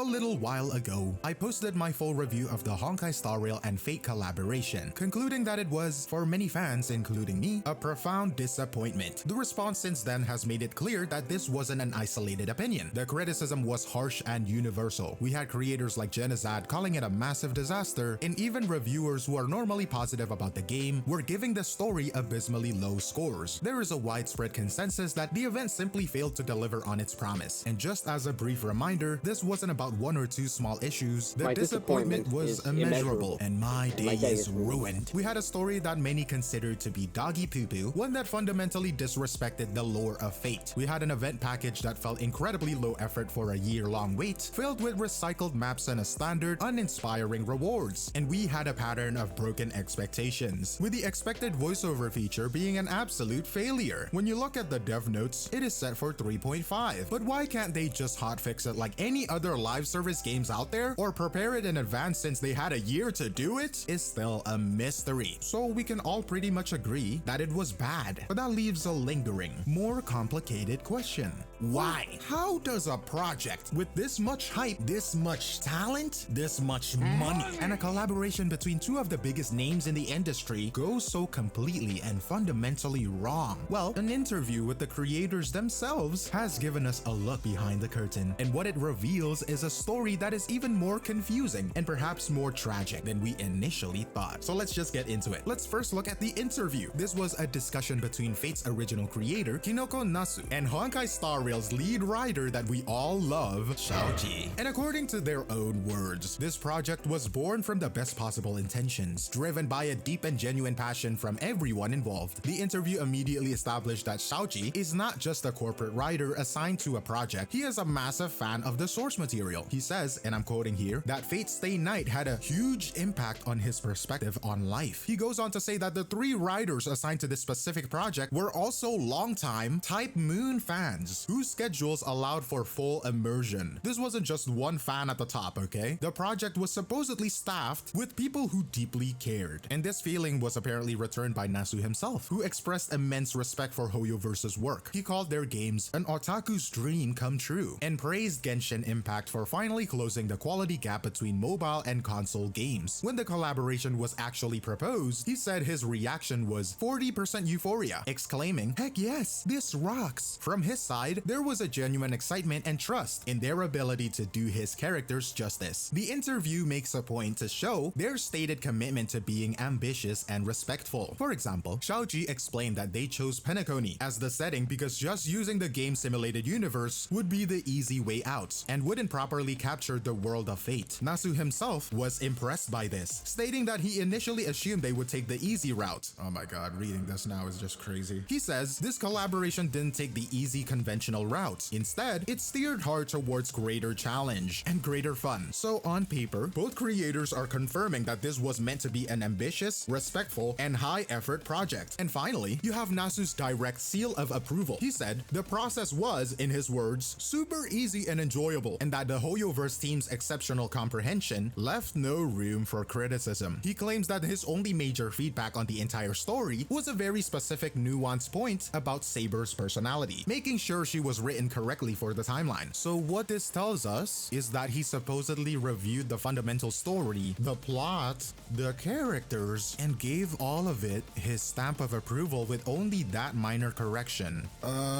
A little while ago, I posted my full review of the Honkai Star Rail and Fate collaboration, concluding that it was, for many fans including me, a profound disappointment. The response since then has made it clear that this wasn't an isolated opinion. The criticism was harsh and universal. We had creators like Genizad calling it a massive disaster, and even reviewers who are normally positive about the game were giving the story abysmally low scores. There is a widespread consensus that the event simply failed to deliver on its promise. And just as a brief reminder, this wasn't about one or two small issues. The disappointment was immeasurable, and my day is ruined. We had a story that many considered to be doggy poo-poo, one that fundamentally disrespected the lore of Fate. We had an event package that felt incredibly low effort for a year-long wait, filled with recycled maps and a standard, uninspiring rewards. And we had a pattern of broken expectations, with the expected voiceover feature being an absolute failure. When you look at the dev notes, it is set for 3.5. But why can't they just hotfix it like any other live service games out there, or prepare it in advance since they had a year to do it? Is still a mystery. So we can all pretty much agree that it was bad. But that leaves a lingering, more complicated question. Why? How does a project with this much hype, this much talent, this much money, and a collaboration between two of the biggest names in the industry go so completely and fundamentally wrong? Well, an interview with the creators themselves has given us a look behind the curtain, and what it reveals is a story that is even more confusing and perhaps more tragic than we initially thought. So let's just get into it. Let's first look at the interview. This was a discussion between Fate's original creator, Kinoko Nasu, and Honkai Star Rail's lead writer that we all love, 𝗖cie. And according to their own words, this project was born from the best possible intentions, driven by a deep and genuine passion from everyone involved. The interview immediately established that 𝗖cie is not just a corporate writer assigned to a project. He is a massive fan of the source material. He says, and I'm quoting here, that Fate Stay Night had a huge impact on his perspective on life. He goes on to say that the three writers assigned to this specific project were also longtime Type Moon fans, whose schedules allowed for full immersion. This wasn't just one fan at the top, okay? The project was supposedly staffed with people who deeply cared. And this feeling was apparently returned by Nasu himself, who expressed immense respect for HoYoverse's work. He called their games an otaku's dream come true, and praised Genshin Impact for finally closing the quality gap between mobile and console games. When the collaboration was actually proposed, he said his reaction was 40% euphoria, exclaiming, "Heck yes, this rocks!" From his side, there was a genuine excitement and trust in their ability to do his characters justice. The interview makes a point to show their stated commitment to being ambitious and respectful. For example, 𝗖cie explained that they chose Penacony as the setting because just using the game simulated universe would be the easy way out and wouldn't properly capture the world of Fate. Nasu himself was impressed by this, stating that he initially assumed they would take the easy route. Oh my god, reading this now is just crazy. He says this collaboration didn't take the easy conventional route. Instead, it steered hard towards greater challenge and greater fun. So on paper, both creators are confirming that this was meant to be an ambitious, respectful, and high-effort project. And finally, you have Nasu's direct seal of approval. He said the process was, in his words, super easy and enjoyable, and that the HoYoverse team's exceptional comprehension left no room for criticism. He claims that his only major feedback on the entire story was a very specific nuanced point about Saber's personality, making sure she was written correctly for the timeline. So what this tells us is that he supposedly reviewed the fundamental story, the plot, the characters, and gave all of it his stamp of approval with only that minor correction.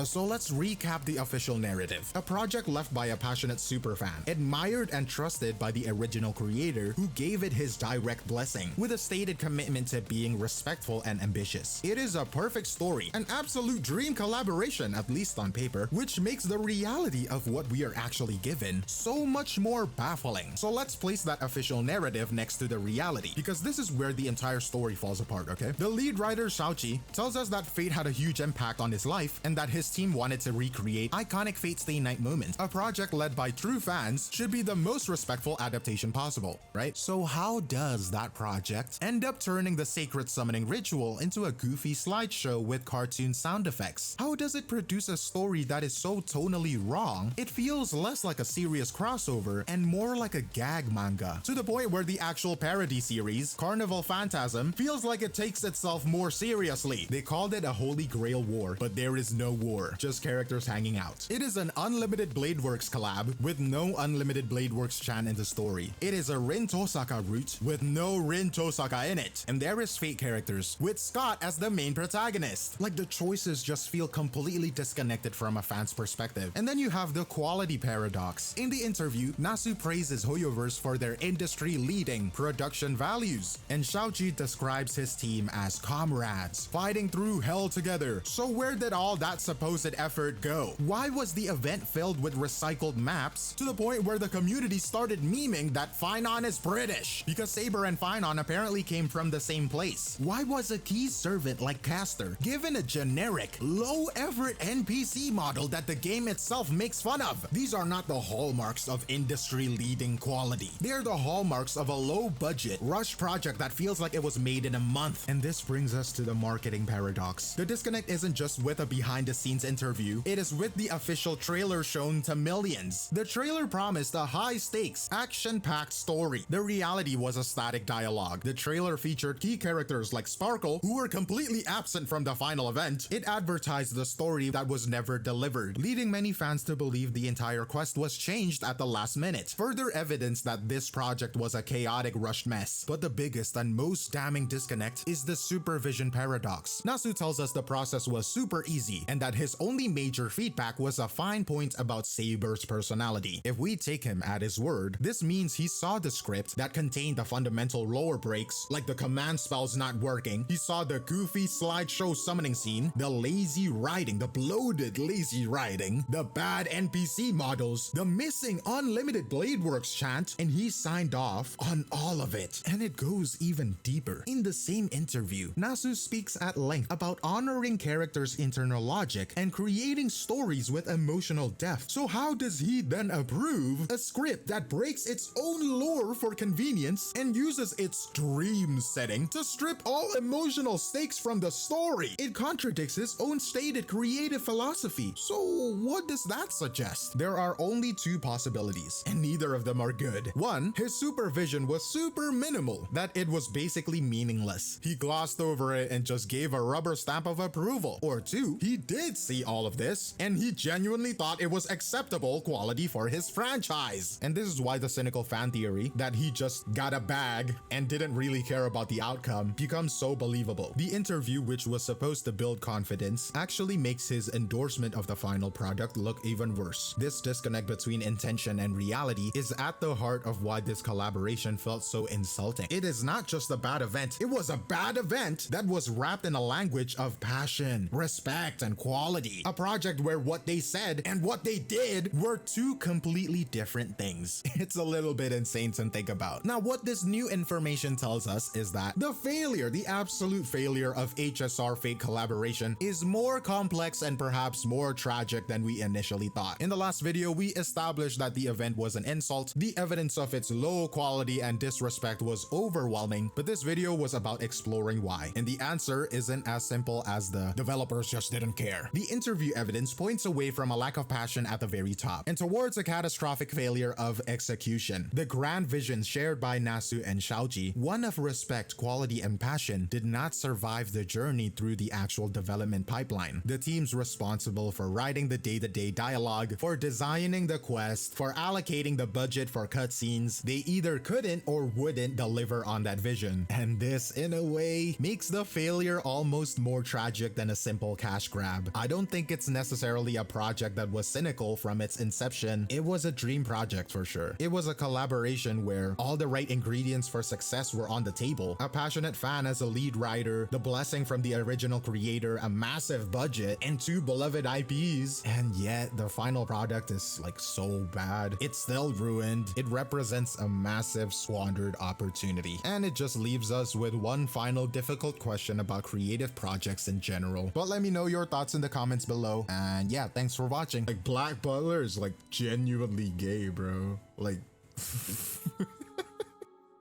So let's recap the official narrative. A project left by a passionate superfan, admired and trusted by the original creator who gave it his direct blessing, with a stated commitment to being respectful and ambitious. It is a perfect story, an absolute dream collaboration, at least on paper, which makes the reality of what we are actually given so much more baffling. So let's place that official narrative next to the reality, because this is where the entire story falls apart, okay? The lead writer 𝗖cie tells us that Fate had a huge impact on his life and that his team wanted to recreate iconic Fate Stay Night moment. A project led by true fans should be the most respectful adaptation possible, right? So how does that project end up turning the sacred summoning ritual into a goofy slideshow with cartoon sound effects? How does it produce a story that is so tonally wrong, it feels less like a serious crossover and more like a gag manga, to the point where the actual parody series, Carnival Phantasm, feels like it takes itself more seriously. They called it a holy grail war, but there is no war, just characters hanging out. It is an unlimited Bladeworks collab with no no unlimited blade works chant in the story. It is a Rin Tosaka route with no Rin Tosaka in it. And there is Fate characters with Scott as the main protagonist. Like, the choices just feel completely disconnected from a fan's perspective. And then you have the quality paradox. In the interview, Nasu praises HoYoverse for their industry-leading production values, and 𝗖cie describes his team as comrades, fighting through hell together. So where did all that supposed effort go? Why was the event filled with recycled maps to the point where the community started memeing that Finon is British because Saber and Finon apparently came from the same place? Why was a key servant like Caster given a generic, low-effort NPC model that the game itself makes fun of? These are not the hallmarks of industry-leading quality. They're the hallmarks of a low-budget, rush project that feels like it was made in a month. And this brings us to the marketing paradox. The disconnect isn't just with a behind-the-scenes interview, it is with the official trailer shown to millions. The trailer promised a high-stakes, action-packed story. The reality was a static dialogue. The trailer featured key characters like Sparkle, who were completely absent from the final event. It advertised the story that was never delivered, leading many fans to believe the entire quest was changed at the last minute. Further evidence that this project was a chaotic, rushed mess. But the biggest and most damning disconnect is the supervision paradox. Nasu tells us the process was super easy, and that his only major feedback was a fine point about Saber's personality. If we take him at his word, this means he saw the script that contained the fundamental lore breaks, like the command spells not working. He saw the goofy slideshow summoning scene, the lazy writing, the bloated lazy writing, the bad NPC models, the missing unlimited blade works chant, and he signed off on all of it. And it goes even deeper. In the same interview, Nasu speaks at length about honoring characters' internal logic and creating stories with emotional depth. So how does he then approve a script that breaks its own lore for convenience and uses its dream setting to strip all emotional stakes from the story? It contradicts his own stated creative philosophy. So what does that suggest? There are only two possibilities, and neither of them are good. One, his supervision was super minimal, that it was basically meaningless. He glossed over it and just gave a rubber stamp of approval. Or two, he did see all of this, and he genuinely thought it was acceptable quality for his franchise. And this is why the cynical fan theory that he just got a bag and didn't really care about the outcome becomes so believable. The interview, which was supposed to build confidence, actually makes his endorsement of the final product look even worse. This disconnect between intention and reality is at the heart of why this collaboration felt so insulting. It is not just a bad event, it was a bad event that was wrapped in a language of passion, respect, and quality. A project where what they said and what they did were two completely different things. It's a little bit insane to think about. Now, what this new information tells us is that the failure, the absolute failure of HSR Fate collaboration is more complex and perhaps more tragic than we initially thought. In the last video, we established that the event was an insult. The evidence of its low quality and disrespect was overwhelming, but this video was about exploring why. And the answer isn't as simple as the developers just didn't care. The interview evidence points away from a lack of passion at the very top and towards a catastrophic failure of execution. The grand vision shared by Nasu and 𝗖cie, one of respect, quality, and passion, did not survive the journey through the actual development pipeline. The teams responsible for writing the day-to-day dialogue, for designing the quest, for allocating the budget for cutscenes, they either couldn't or wouldn't deliver on that vision. And this, in a way, makes the failure almost more tragic than a simple cash grab. I don't think it's necessarily a project that was cynical from its inception. It was a dream project for sure. It was a collaboration where all the right ingredients for success were on the table. A passionate fan as a lead writer, the blessing from the original creator, a massive budget, and two beloved IPs. And yet the final product is like so bad. It's still ruined. It represents a massive squandered opportunity. And it just leaves us with one final difficult question about creative projects in general. But let me know your thoughts in the comments below. And yeah, thanks for watching. Like, Black Butler is like genuinely gay, bro. Like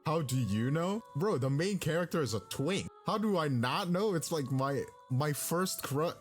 how do you know? Bro, the main character is a twink. How do I not know? It's like my first crush.